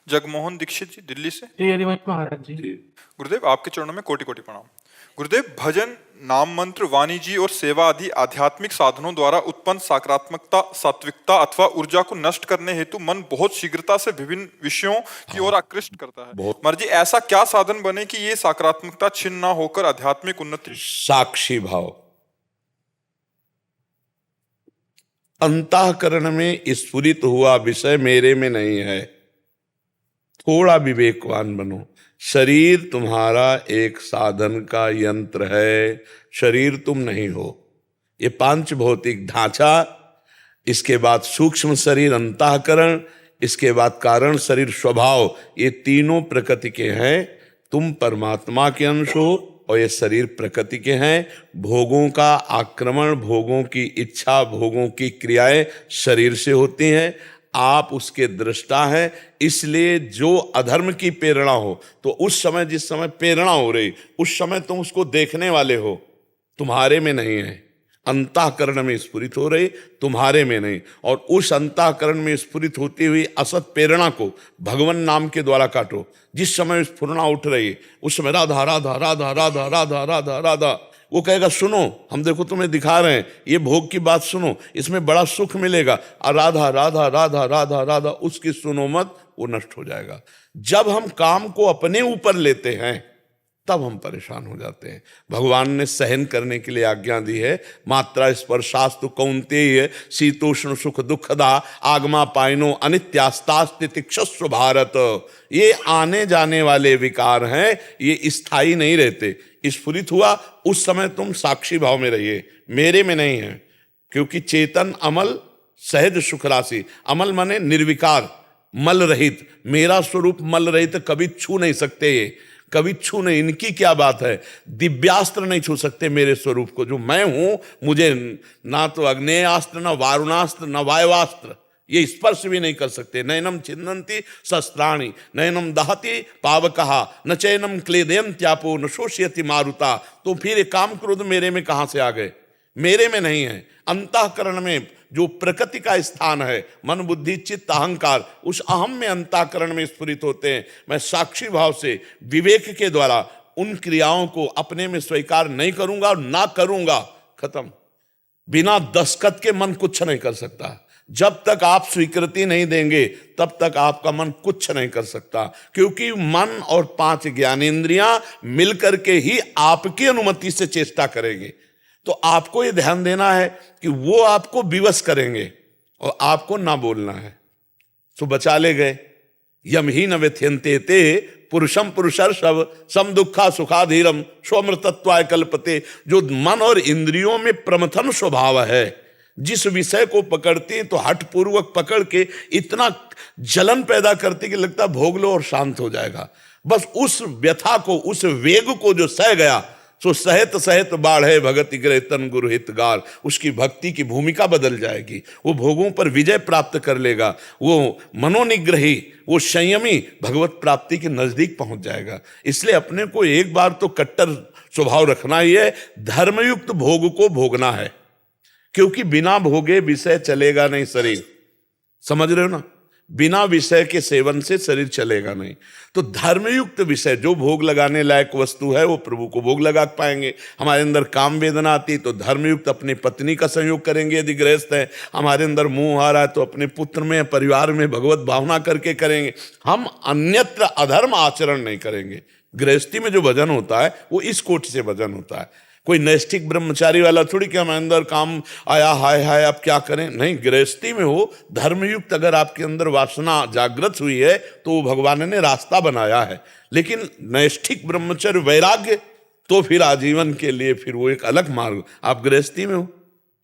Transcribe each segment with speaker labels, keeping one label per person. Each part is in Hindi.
Speaker 1: जगमोहन दीक्षित जी दिल्ली से।
Speaker 2: जी हरिवंश महाराज जी।
Speaker 1: गुरुदेव आपके चरणों में कोटि कोटि प्रणाम। गुरुदेव, भजन, नाम मंत्र, वाणी जी और सेवा आदि आध्यात्मिक साधनों द्वारा उत्पन्न सकारात्मकता, सात्विकता अथवा ऊर्जा को नष्ट करने हेतु मन बहुत शीघ्रता से विभिन्न विषयों की ओर आकृष्ट करता है। महाराज जी, ऐसा क्या साधन बने कि ये सकारात्मकता छिन्न ना होकर आध्यात्मिक उन्नति?
Speaker 3: साक्षी भाव। अंतःकरण में स्फुरित हुआ विषय मेरे में नहीं है। थोड़ा विवेकवान बनो। शरीर तुम्हारा एक साधन का यंत्र है, शरीर तुम नहीं हो। ये पांच भौतिक ढांचा, इसके बाद सूक्ष्म शरीर अंतःकरण, इसके बाद कारण शरीर स्वभाव, ये तीनों प्रकृति के हैं। तुम परमात्मा के अंश हो और ये शरीर प्रकृति के हैं। भोगों का आक्रमण, भोगों की इच्छा, भोगों की क्रियाएं शरीर से होती हैं। आप उसके दृष्टा हैं। इसलिए जो अधर्म की प्रेरणा हो तो उस समय, जिस समय प्रेरणा हो रही, उस समय तुम उसको देखने वाले हो, तुम्हारे में नहीं है। अंतःकरण में स्फुरित हो रही, तुम्हारे में नहीं। और उस अंतःकरण में स्फुरित होती हुई असत प्रेरणा को भगवान नाम के द्वारा काटो। जिस समय स्फुरना उठ रही, उस समय राधा राधा राधा राधा राधा राधा राधा, वो कहेगा सुनो, हम देखो तुम्हें दिखा रहे हैं, ये भोग की बात सुनो, इसमें बड़ा सुख मिलेगा। राधा राधा राधा राधा राधा, उसकी सुनो मत, वो नष्ट हो जाएगा। जब हम काम को अपने ऊपर लेते हैं तब हम परेशान हो जाते हैं। भगवान ने सहन करने के लिए आज्ञा दी है। मात्रा स्पर्शास्तु कौन्तेय शीतोष्ण सुख दुखदा आगमा पायनो अनित्यास्तास्ति तिक्षस्व भारत। ये आने जाने वाले विकार हैं, ये स्थायी नहीं रहते। स्फुरित हुआ उस समय तुम साक्षी भाव में रहिए, मेरे में नहीं है। क्योंकि चेतन अमल सहज सुख राशि, अमल माने निर्विकार, मल रहित। मेरा स्वरूप मल रहित, कभी छू नहीं सकते, ये कभी छू नहीं। इनकी क्या बात है, दिव्यास्त्र नहीं छू सकते मेरे स्वरूप को। जो मैं हूं, मुझे ना तो अग्नेयास्त्र, ना वारुणास्त्र, ना वायवास्त्र, ये स्पर्श भी नहीं कर सकते। नयनम छिन्नन्ति शस्त्राणि, नयनम दहति पावकः, न चैनम क्लेदयम त्यापो, न शोषयति मारुता। तो फिर ये काम क्रोध मेरे में कहां से आ गए? मेरे में नहीं है। अंतःकरण में जो प्रकृति का स्थान है, मन बुद्धि चित्त अहंकार, उस अहम में अंतःकरण में स्फुरित होते हैं। मैं साक्षी भाव से विवेक के द्वारा उन क्रियाओं को अपने में स्वीकार नहीं करूंगा और ना करूंगा, खत्म। बिना दस्तखत के मन कुछ नहीं कर सकता। जब तक आप स्वीकृति नहीं देंगे तब तक आपका मन कुछ नहीं कर सकता। क्योंकि मन और पांच ज्ञानेंद्रियां मिलकर के ही आपकी अनुमति से चेष्टा करेंगे। तो आपको ये ध्यान देना है कि वो आपको विवश करेंगे और आपको ना बोलना है। तो बचा ले गए। यम ही न व्यथ्यन्ते ते पुरुषम पुरुषर्षभ सम दुखा सुखाधीरम स्वमृतत्वाय कल्पते। जो मन और इंद्रियों में प्रमथन स्वभाव है, जिस विषय को पकड़ती है तो हठपूर्वक पकड़ के इतना जलन पैदा करती कि लगता भोग लो और शांत हो जाएगा। बस उस व्यथा को, उस वेग को जो सह गया, सो सहत सहत बाढ़े भगति ग्रह तन गुरु हितगार। उसकी भक्ति की भूमिका बदल जाएगी। वो भोगों पर विजय प्राप्त कर लेगा। वो मनोनिग्रही, वो संयमी भगवत प्राप्ति के नजदीक पहुंच जाएगा। इसलिए अपने को एक बार तो कट्टर स्वभाव रखना ही है। धर्मयुक्त भोग को भोगना है, क्योंकि बिना भोगे विषय चलेगा नहीं शरीर। समझ रहे हो ना? बिना विषय के सेवन से शरीर चलेगा नहीं। तो धर्मयुक्त विषय, जो भोग लगाने लायक वस्तु है, वो प्रभु को भोग लगा पाएंगे। हमारे अंदर काम वेदना आती तो धर्मयुक्त अपनी पत्नी का संयोग करेंगे यदि गृहस्थ है। हमारे अंदर मोह आ रहा है तो अपने पुत्र में, परिवार में भगवत भावना करके करेंगे। हम अन्यत्र अधर्म आचरण नहीं करेंगे। गृहस्थी में जो भजन होता है वो इस कोटि से भजन होता है। कोई नैष्ठिक ब्रह्मचारी वाला थोड़ी कि हमारे अंदर काम आया, हाय हाय अब क्या करें। नहीं, गृहस्थी में हो धर्मयुक्त, अगर आपके अंदर वासना जागृत हुई है तो भगवान ने रास्ता बनाया है। लेकिन नैष्ठिक ब्रह्मचर्य वैराग्य तो फिर आजीवन के लिए, फिर वो एक अलग मार्ग। आप गृहस्थी में हो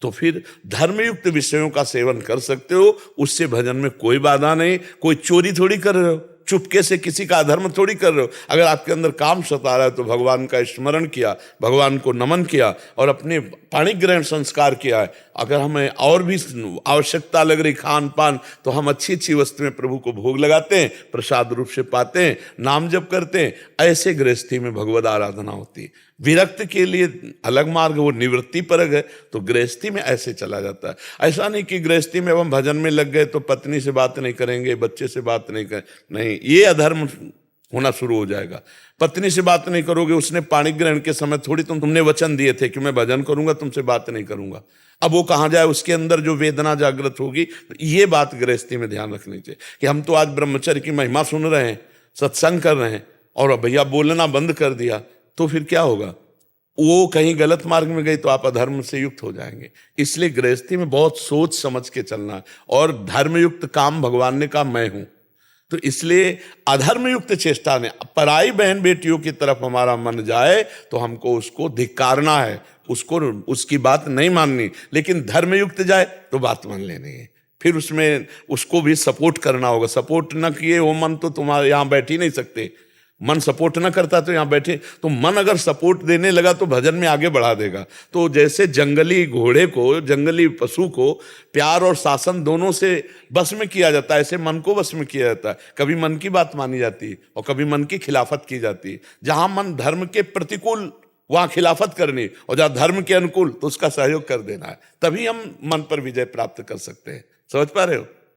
Speaker 3: तो फिर धर्मयुक्त विषयों का सेवन कर सकते हो, उससे भजन में कोई बाधा नहीं। कोई चोरी थोड़ी कर रहे हो, चुपके से किसी का अधर्म थोड़ी कर रहे हो। अगर आपके अंदर काम सता रहा है तो भगवान का स्मरण किया, भगवान को नमन किया और अपने पाणिग्रहण संस्कार किया है। अगर हमें और भी आवश्यकता लग रही खान पान, तो हम अच्छी अच्छी वस्तुएं प्रभु को भोग लगाते हैं, प्रसाद रूप से पाते हैं, नाम जप करते हैं। ऐसे गृहस्थी में भगवद आराधना होती है। विरक्त के लिए अलग मार्ग, वो निवृत्ति परक है। तो गृहस्थी में ऐसे चला जाता है। ऐसा नहीं कि गृहस्थी में हम भजन में लग गए तो पत्नी से बात नहीं करेंगे, बच्चे से बात नहीं करें, नहीं, ये अधर्म होना शुरू हो जाएगा। पत्नी से बात नहीं करोगे, उसने पाणी ग्रहण के समय थोड़ी तुमने वचन दिए थे कि मैं भजन करूंगा, तुमसे बात नहीं करूंगा। अब वो कहाँ जाए, उसके अंदर जो वेदना जागृत होगी। ये बात गृहस्थी में ध्यान रखनी चाहिए कि हम तो आज ब्रह्मचर्य की महिमा सुन रहे हैं, सत्संग कर रहे हैं, और भैया बोलना बंद कर दिया तो फिर क्या होगा? वो कहीं गलत मार्ग में गई तो आप अधर्म से युक्त हो जाएंगे। इसलिए गृहस्थी में बहुत सोच समझ के चलना है। और धर्मयुक्त काम भगवान ने कहा मैं हूं, तो इसलिए अधर्मयुक्त चेष्टा ने, पराई बहन बेटियों की तरफ हमारा मन जाए तो हमको उसको धिक्कारना है, उसको उसकी बात नहीं माननी। लेकिन धर्मयुक्त जाए तो बात मान लेनी है, फिर उसमें उसको भी सपोर्ट करना होगा। सपोर्ट ना किए वो मन तो तुम्हारे यहाँ बैठ ही नहीं सकते। मन सपोर्ट ना करता तो यहाँ बैठे, तो मन अगर सपोर्ट देने लगा तो भजन में आगे बढ़ा देगा। तो जैसे जंगली घोड़े को, जंगली पशु को प्यार और शासन दोनों से बस में किया जाता है, ऐसे मन को बस में किया जाता है। कभी मन की बात मानी जाती है और कभी मन की खिलाफत की जाती है। जहां मन धर्म के प्रतिकूल वहां खिलाफत करनी, और जहां धर्म के अनुकूल तो उसका सहयोग कर देना है। तभी हम मन पर विजय प्राप्त कर सकते हैं। समझ पा रहे हो?